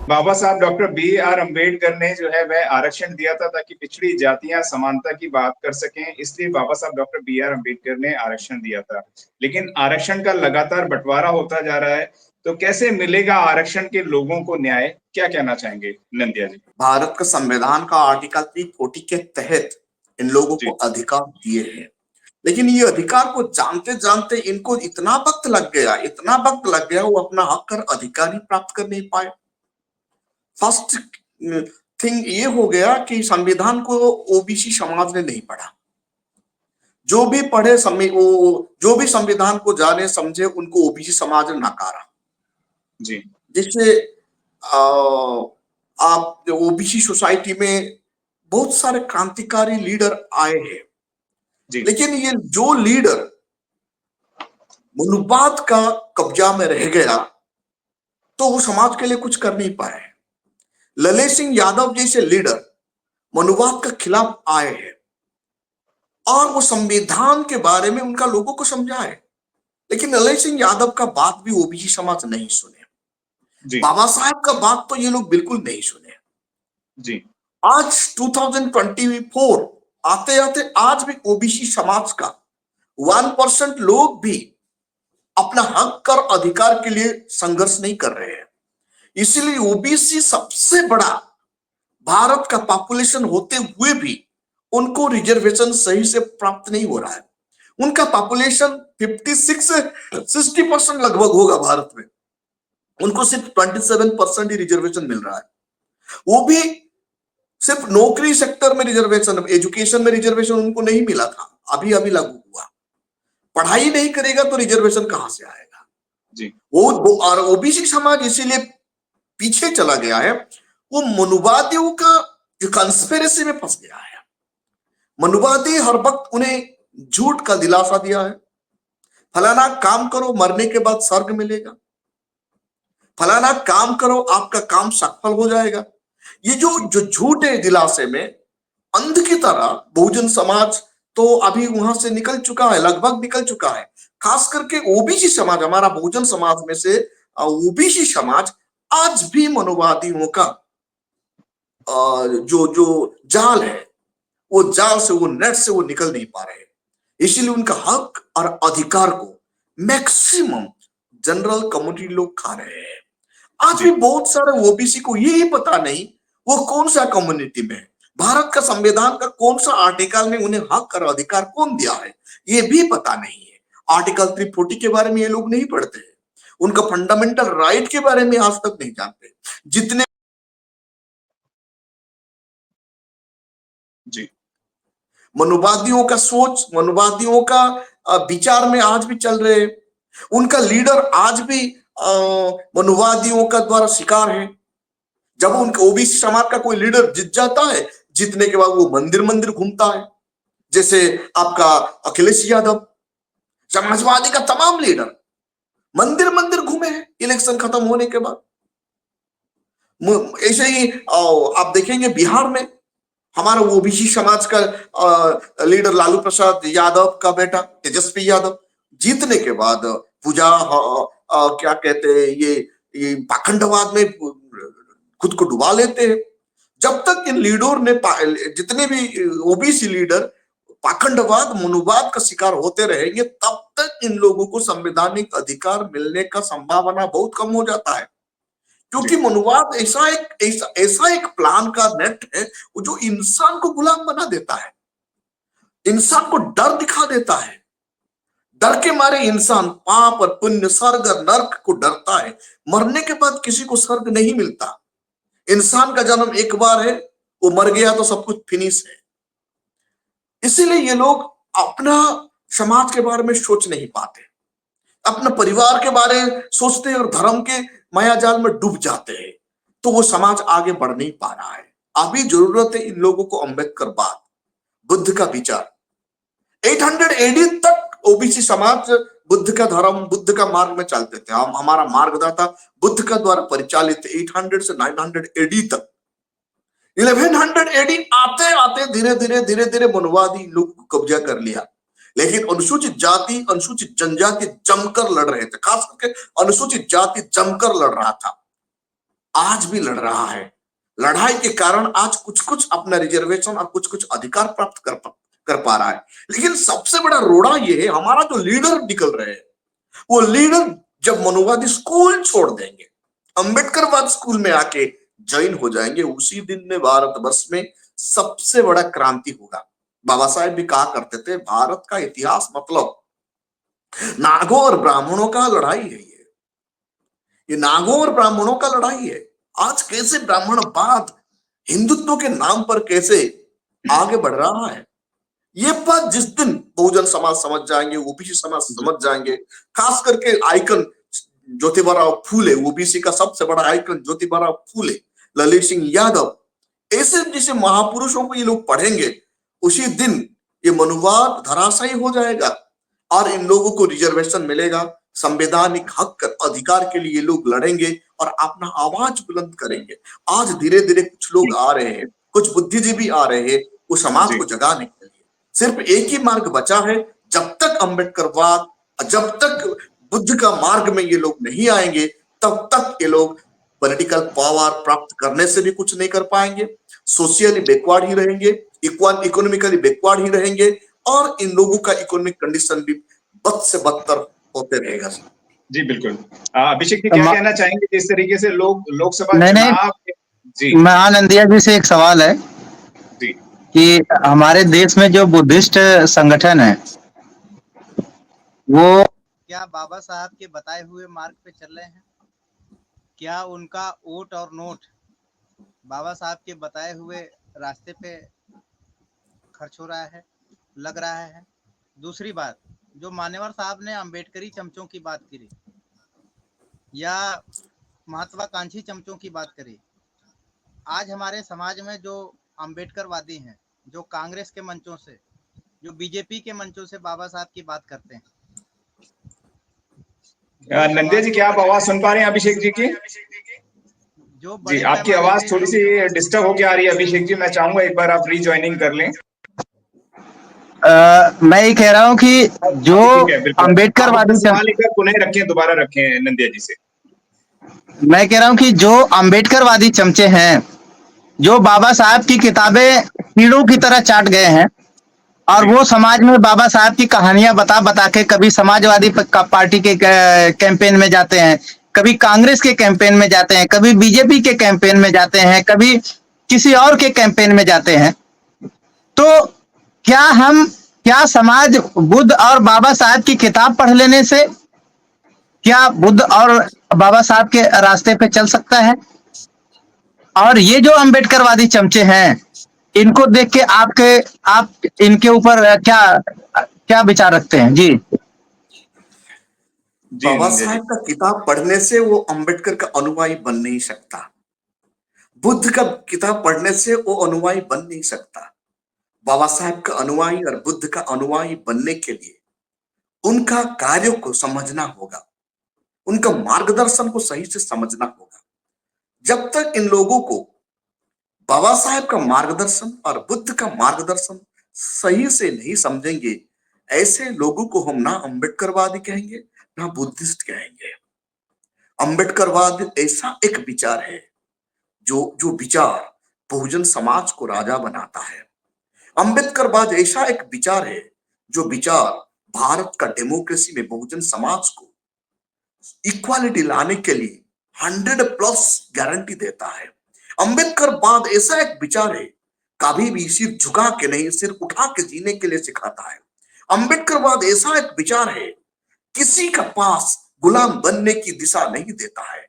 बाबा साहब doctor B are Ambedkar ने जो है वह आरक्षण दिया था ताकि पिछड़ी जातियां समानता की बात कर सकें, इसलिए बाबा साहब डॉक्टर बी आर अम्बेडकर ने आरक्षण दिया था। लेकिन आरक्षण का लगातार बंटवारा होता जा रहा है, तो कैसे मिलेगा आरक्षण के लोगों को न्याय? क्या कहना चाहेंगे नंदिया जी? भारत का संविधान का आर्टिकल 340 के तहत इन लोगों को जी अधिकार दिए हैं, लेकिन ये अधिकार को जानते जानते इनको इतना वक्त लग गया, इतना वक्त लग गया, वो अपना हक और अधिकार ही प्राप्त कर नहीं पाए। फर्स्ट थिंग ये हो गया कि संविधान को ओबीसी समाज ने नहीं पढ़ा। जो भी पढ़े जो भी संविधान को जाने समझे उनको ओबीसी समाज ने नकारा। जी जिससे आप ओबीसी सोसाइटी में बहुत सारे क्रांतिकारी लीडर आए हैं, जी लेकिन ये जो लीडर मनुवाद का कब्जा में रह गया तो वो समाज के लिए कुछ कर नहीं पाए। ललित सिंह यादव जैसे लीडर मनुवाद के खिलाफ आए हैं और वो संविधान के बारे में उनका लोगों को समझाए, लेकिन ललित सिंह यादव का बात भी ओबीसी समाज नहीं सुने। जी बाबा साहब का बात तो ये लोग बिल्कुल नहीं सुने। जी आज 2024 आते आते आज भी ओबीसी समाज का 1% लोग भी अपना हक और अधिकार के लिए संघर्ष नहीं कर रहे हैं। इसीलिए ओबीसी सबसे बड़ा भारत का पॉपुलेशन होते हुए भी उनको रिजर्वेशन सही से प्राप्त नहीं हो रहा है। उनका पॉपुलेशन 56 से 60% लगभग होगा भारत में, उनको सिर्फ 27% ही रिजर्वेशन मिल रहा है। वो भी सिर्फ नौकरी सेक्टर में रिजर्वेशन, एजुकेशन में रिजर्वेशन उनको नहीं मिला था, अभी अभी लागू हुआ। पढ़ाई नहीं करेगा तो रिजर्वेशन कहां से आएगा? जी वो और ओबीसी समाज इसीलिए पीछे चला गया है, वो मनुवादियों का जो कंस्पिरेसी में फंस गया है। मनुवादी हर वक्त उन्हें झूठ का दिलासा दिया है, फलाना काम करो मरने के बाद स्वर्ग मिलेगा, फलाना काम करो आपका काम सफल हो जाएगा। ये जो जो झूठे दिलासे में अंध की तरह बहुजन समाज तो अभी वहां से निकल चुका है, लगभग निकल चुका है। खास करके ओबीसी समाज, हमारा बहुजन समाज में से ओबीसी समाज आज भी मनोवादियों का जो जो जाल है, वो जाल से, वो नेट से वो निकल नहीं पा रहे। इसीलिए उनका हक और अधिकार को मैक्सिमम जनरल कम्युनिटी लोग खा रहे हैं। आज भी जी बहुत सारे ओबीसी को यही पता नहीं वो कौन सा कम्युनिटी में है, भारत का संविधान का कौन सा आर्टिकल में उन्हें हक और अधिकार कौन दिया है, ये भी पता नहीं है। आर्टिकल 340 के बारे में ये लोग नहीं पढ़ते हैं, उनका फंडामेंटल राइट के बारे में आज तक नहीं जानते। जितने जी मनुवादियों का सोच, मनुवादियों का विचार में आज भी चल रहे हैं। उनका लीडर आज भी मनुवादियों का द्वारा शिकार है। जब उनका ओबीसी समाज का कोई लीडर जीत जाता है, जीतने के बाद वो मंदिर मंदिर घूमता है, जैसे आपका अखिलेश यादव। समाजवादी का तमाम लीडर मंदिर मंदिर घूमे हैं इलेक्शन खत्म होने के बाद। ऐसे ही आप देखेंगे बिहार में हमारा ओबीसी समाज का लीडर लालू प्रसाद यादव का बेटा तेजस्वी यादव जीतने के बाद पूजा क्या कहते हैं, ये पाखंडवाद में खुद को डुबा लेते हैं। जब तक इन लीडर ने, जितने भी ओबीसी लीडर पाखंडवाद मनोवाद का शिकार होते रहेंगे, तब तक इन लोगों को संवैधानिक अधिकार मिलने का संभावना बहुत कम हो जाता है। जी क्योंकि मनुवाद ऐसा एक प्लान का नेट है जो इंसान को गुलाम बना देता है, इंसान को डर दिखा देता है। डर के मारे इंसान पाप और पुण्य, स्वर्ग और नरक को डरता है। मरने के बाद किसी को स्वर्ग नहीं मिलता। इंसान का जन्म एक बार है, वो मर गया तो सब कुछ फिनिश है। इसीलिए ये लोग अपना समाज के बारे में सोच नहीं पाते, अपने परिवार के बारे में सोचते हैं और धर्म के माया जाल में डूब जाते हैं, तो वो समाज आगे बढ़ नहीं पा रहा है। अभी जरूरत है इन लोगों को अम्बेडकरवाद, बुद्ध का विचार। 800 एडी तक ओबीसी समाज बुद्ध का धर्म, बुद्ध का मार्ग में चलते थे। हम, हमारा मार्गदाता बुद्ध का द्वारा परिचालित 800 से 900 एडी तक। 1100 एडी आते आते धीरे धीरे धीरे धीरे मनवादी लोग को कब्जा कर लिया। लेकिन अनुसूचित जाति, अनुसूचित जनजाति जमकर लड़ रहे थे, खास करके अनुसूचित जाति जमकर लड़ रहा था। आज भी लड़ रहा है। लड़ाई के कारण आज कुछ कुछ अपना रिजर्वेशन और कुछ कुछ अधिकार प्राप्त कर पा रहा है। लेकिन सबसे बड़ा रोड़ा ये है, हमारा जो लीडर निकल रहे हैं, वो लीडर जब मनुवादी स्कूल छोड़ देंगे, अंबेडकरवाद स्कूल में आके ज्वाइन हो जाएंगे, उसी दिन में भारतवर्ष में सबसे बड़ा क्रांति होगा। बाबा साहेब भी कहा करते थे, भारत का इतिहास मतलब नागों और ब्राह्मणों का लड़ाई है। ये नागों और ब्राह्मणों का लड़ाई है। आज कैसे ब्राह्मणवाद हिंदुत्व के नाम पर कैसे आगे बढ़ रहा है, ये बात जिस दिन बहुजन समाज समझ जाएंगे, ओबीसी समाज समझ जाएंगे, खास करके आइकन ज्योतिबाराव फूले, ओबीसी का सबसे बड़ा आइकन ज्योतिबाराव फूले, ललित सिंह यादव, ऐसे जैसे महापुरुषों को ये लोग पढ़ेंगे, उसी दिन ये मनुवाद धराशायी हो जाएगा और इन लोगों को रिजर्वेशन मिलेगा। संवैधानिक हक अधिकार के लिए ये लोग लड़ेंगे और अपना आवाज बुलंद करेंगे। आज धीरे धीरे कुछ लोग आ रहे हैं, कुछ बुद्धिजीवी आ रहे हैं, वो समाज को जगाने के लिए। सिर्फ एक ही मार्ग बचा है, जब तक अंबेडकरवाद, जब तक बुद्ध का मार्ग में ये लोग नहीं आएंगे, तब तक ये लोग पॉलिटिकल पावर प्राप्त करने से भी कुछ नहीं कर पाएंगे, सोशली बैकवर्ड ही रहेंगे, इकोनॉमिकली बैकवर्ड ही रहेंगे और इन लोगों का इकोनॉमिक कंडीशन भी बद से बदतर होते रहेगा। जी बिल्कुल। अभिषेक जी क्या कहना चाहेंगे जिस तरीके से लोकसभा चुनाव? जी महानंदिया जी से एक सवाल है जी कि हमारे देश में जो बुद्धिस्ट संगठन है वो क्या बाबा साहब के बताए हुए मार्ग पे चल रहे हैं? क्या उनका वोट और नोट बाबा साहब के बताए हुए रास्ते पे खर्च हो रहा है, लग रहा है? दूसरी बात, जो मान्यवर साहब ने अंबेडकरी चमचों की बात करी या महत्वाकांक्षी चमचों की बात करी, आज हमारे समाज में जो अंबेडकरवादी हैं, जो कांग्रेस के मंचों से, जो बीजेपी के मंचों से बाबा साहब की बात करते हैं, नंदिया जी क्या आप आवाज सुन पा रहे हैं अभिषेक जी की? जो जी आपकी आवाज थोड़ी सी डिस्टर्ब होके आ रही है अभिषेक जी, मैं चाहूंगा एक बार आप रीजॉइनिंग कर लें। मैं ये कह रहा हूँ कि जो अंबेडकरवादी सवाल एक बार पुनः रखें, दोबारा रखें नंदिया जी से। मैं कह रहा हूँ कि जो अंबेडकरवादी चमचे हैं, जो बाबा साहब की किताबें कीड़ों की तरह चाट गए हैं और वो समाज में बाबा साहब की कहानियां बता बता के कभी समाजवादी पार्टी के कैंपेन में जाते हैं, कभी कांग्रेस के कैंपेन में जाते हैं, कभी बीजेपी के कैंपेन में जाते हैं, कभी किसी और के कैंपेन में जाते हैं। तो क्या समाज बुद्ध और बाबा साहब की किताब पढ़ लेने से क्या बुद्ध और बाबा साहब के रास्ते पे चल सकता है? और ये जो अंबेडकरवादी चमचे हैं, इनको देख के आप इनके ऊपर क्या विचार रखते हैं? जी बाबा साहब का किताब पढ़ने से वो अंबेडकर का अनुयायी बन नहीं सकता, बुद्ध का किताब पढ़ने से वो अनुयायी बन नहीं सकता। बाबा साहब का अनुयायी और बुद्ध का अनुयायी बनने के लिए उनका कार्यों को समझना होगा, उनका मार्गदर्शन को सही से समझना होगा। जब तक इन लोगों को बाबा साहब का मार्गदर्शन और बुद्ध का मार्गदर्शन सही से नहीं समझेंगे, ऐसे लोगों को हम ना अंबेडकरवादी कहेंगे ना बुद्धिस्ट कहेंगे। अंबेडकरवाद ऐसा एक विचार है जो विचार बहुजन समाज को राजा बनाता है। अंबेडकरवाद ऐसा एक विचार है जो विचार भारत का डेमोक्रेसी में बहुजन समाज को इक्वालिटी लाने के लिए 100+ गारंटी देता है। अंबेडकरवाद ऐसा एक विचार है, कभी भी सिर झुका के नहीं, सिर उठा के जीने के लिए सिखाता है। अंबेडकरवाद ऐसा एक विचार है, किसी का पास गुलाम बनने की दिशा नहीं देता है।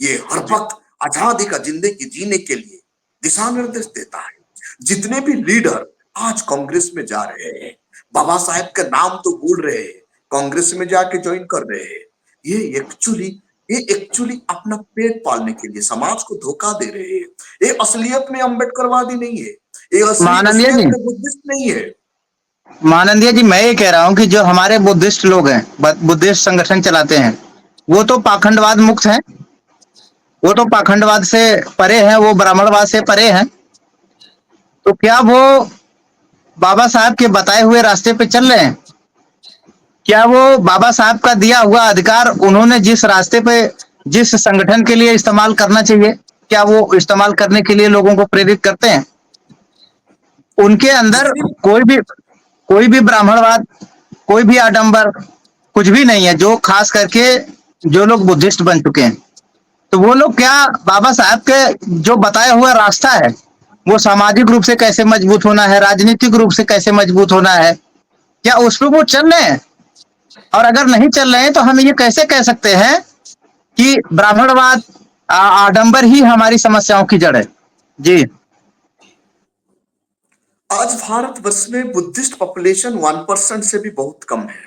ये हर वक्त आजादी का जिंदगी जीने के लिए दिशा निर्देश देता है। जितने भी लीडर आज कांग्रेस में जा रहे हैं, बाबा साहब का नाम तो भूल रहे हैं, कांग्रेस में जाके ज्वाइन कर रहे हैं, ये एक्चुअली अपना पेट पालने के लिए समाज को धोखा दे रहे हैं। ये असलियत में अंबेडकरवादी नहीं है, ये असलियत में बुद्धिस्ट नहीं है। महानंदिया जी, मैं ये कह रहा हूँ कि जो हमारे बुद्धिस्ट लोग हैं, बुद्धिस्ट संगठन चलाते हैं, वो तो पाखंडवाद मुक्त हैं, वो तो पाखंडवाद से परे हैं, वो ब्राह्मणवाद से परे हैं। तो क्या वो बाबा साहब के बताए हुए रास्ते पे चल रहे हैं? क्या वो बाबा साहब का दिया हुआ अधिकार उन्होंने जिस रास्ते पे, जिस संगठन के लिए इस्तेमाल करना चाहिए, क्या वो इस्तेमाल करने के लिए लोगों को प्रेरित करते हैं? उनके अंदर कोई भी ब्राह्मणवाद, कोई भी आडंबर कुछ भी नहीं है। जो खास करके जो लोग बुद्धिस्ट बन चुके हैं, तो वो लोग क्या बाबा साहब के जो बताया हुआ रास्ता है, वो सामाजिक रूप से कैसे मजबूत होना है, राजनीतिक रूप से कैसे मजबूत होना है, क्या उस पर वो चल रहे हैं? और अगर नहीं चल रहे हैं तो हम ये कैसे कह सकते हैं कि ब्राह्मणवाद, आडंबर ही हमारी समस्याओं की जड़ है? जी। आज भारतवर्ष में बुद्धिस्ट पॉपुलेशन 1% से भी बहुत कम है,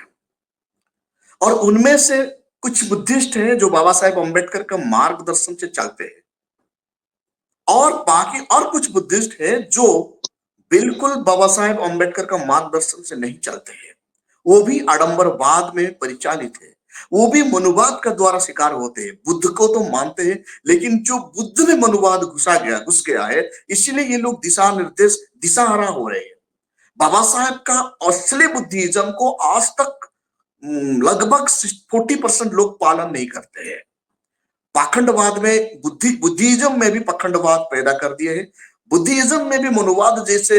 और उनमें से कुछ बुद्धिस्ट हैं जो बाबा साहेब अम्बेडकर का मार्गदर्शन से चलते हैं, और बाकी और कुछ बुद्धिस्ट हैं जो बिल्कुल बाबा साहेब अम्बेडकर का मार्गदर्शन से नहीं चलते हैं। वो भी आडंबरवाद में परिचालित है, वो भी मनुवाद का द्वारा शिकार होते हैं। बुद्ध को तो मानते हैं, लेकिन जो बुद्ध में मनुवाद घुस गया है, इसीलिए ये लोग दिशाहारा हो रहे हैं। बाबा साहेब का असली बुद्धिज्म को आज तक लगभग 40% लोग पालन नहीं करते हैं। पाखंडवाद में बुद्धिज्म में भी पाखंडवाद पैदा कर दिए हैं, बुद्धिज्म में भी मनुवाद जैसे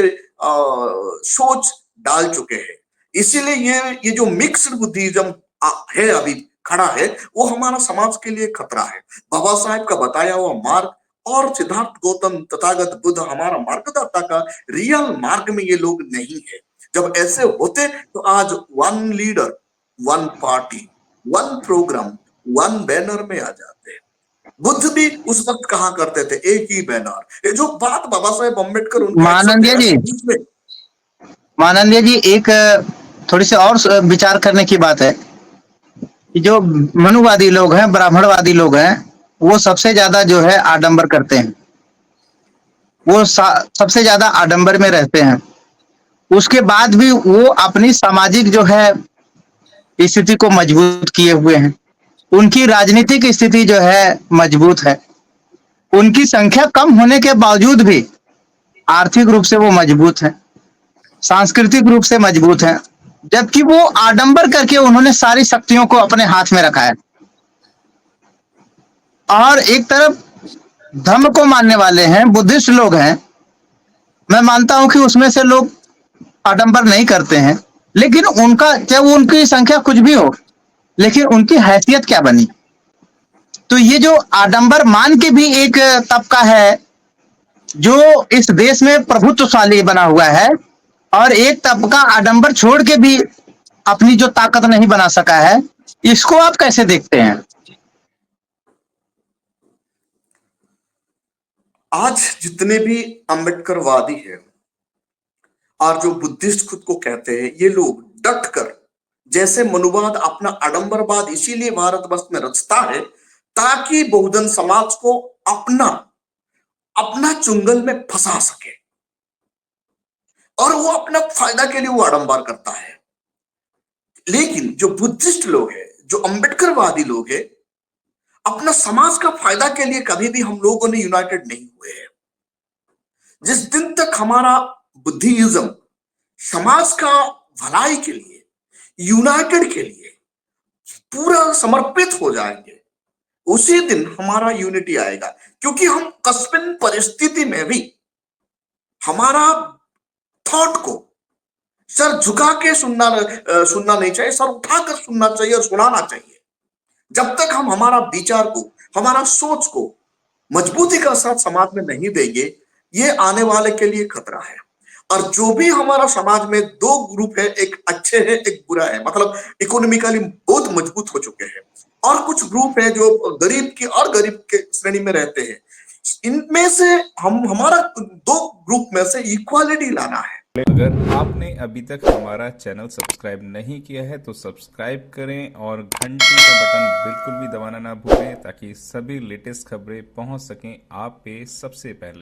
सोच डाल चुके हैं। इसीलिए ये जो मिक्स्ड बुद्धिज्म है अभी खड़ा है, वो हमारा समाज के लिए खतरा है। बाबा साहेब का बताया हुआ मार्ग और सिद्धार्थ गौतम तथागत बुद्ध हमारा मार्गदर्ता का रियल मार्ग में ये लोग नहीं है। जब ऐसे होते तो आज one leader, one party, one programme, one banner में आ जाते। बुद्ध भी उस वक्त कहा करते थे एक ही बैनर। ये जो बात बाबा साहेब अम्बेडकर मानंदे जी, एक थोड़ी सी और विचार करने की बात है कि जो मनुवादी लोग हैं, ब्राह्मणवादी लोग हैं, वो सबसे ज्यादा जो है आडंबर करते हैं, वो सबसे ज्यादा आडंबर में रहते हैं। उसके बाद भी वो अपनी सामाजिक जो है स्थिति को मजबूत किए हुए हैं, उनकी राजनीतिक स्थिति जो है मजबूत है, उनकी संख्या कम होने के बावजूद भी आर्थिक रूप से वो मजबूत है, सांस्कृतिक रूप से मजबूत है, जबकि वो आडंबर करके उन्होंने सारी शक्तियों को अपने हाथ में रखा है। और एक तरफ धर्म को मानने वाले हैं, बुद्धिस्ट लोग हैं, मैं मानता हूं कि उसमें से लोग आडंबर नहीं करते हैं, लेकिन उनका चाहे उनकी संख्या कुछ भी हो, लेकिन उनकी हैसियत क्या बनी? तो ये जो आडंबर मान के भी एक तबका है जो इस देश में प्रभुत्वशाली बना हुआ है, और एक तबका आडंबर छोड़ के भी अपनी जो ताकत नहीं बना सका है, इसको आप कैसे देखते हैं? आज जितने भी अम्बेडकरवादी हैं और जो बुद्धिस्ट खुद को कहते हैं, ये लोग डट कर जैसे मनुवाद अपना आडंबरवाद इसीलिए भारतवर्ष में रचता है ताकि बहुजन समाज को अपना चुंगल में फंसा सके, और वो अपना फायदा के लिए वो आडंबर करता है। लेकिन जो बुद्धिस्ट लोग हैं, जो अम्बेडकरवादी लोग हैं, अपना समाज का फायदा के लिए कभी भी हम लोगों ने यूनाइटेड नहीं हुए हैं। जिस दिन तक हमारा बुद्धिज्म समाज का भलाई के लिए, यूनाइटेड के लिए पूरा समर्पित हो जाएंगे, उसी दिन हमारा यूनिटी आएगा। क्योंकि हम कस्बिन परिस्थिति में भी हमारा थॉट को सर झुका के सुनना नहीं चाहिए, सर उठाकर सुनना चाहिए और सुनाना चाहिए। जब तक हम हमारा विचार को, हमारा सोच को मजबूती का साथ समाज में नहीं देंगे, ये आने वाले के लिए खतरा है। और जो भी हमारा समाज में दो ग्रुप है, एक अच्छे है, एक बुरा है, मतलब इकोनॉमिकली बहुत मजबूत हो चुके हैं, और कुछ ग्रुप है जो गरीब के श्रेणी में रहते हैं। इनमें से हमारा दो ग्रुप में से इक्वालिटी लाना है। अगर आपने अभी तक हमारा चैनल सब्सक्राइब नहीं किया है तो सब्सक्राइब करें और घंटी का बटन बिल्कुल भी दबाना ना भूलें, ताकि सभी लेटेस्ट खबरें पहुंच सकें आप पे सबसे पहले।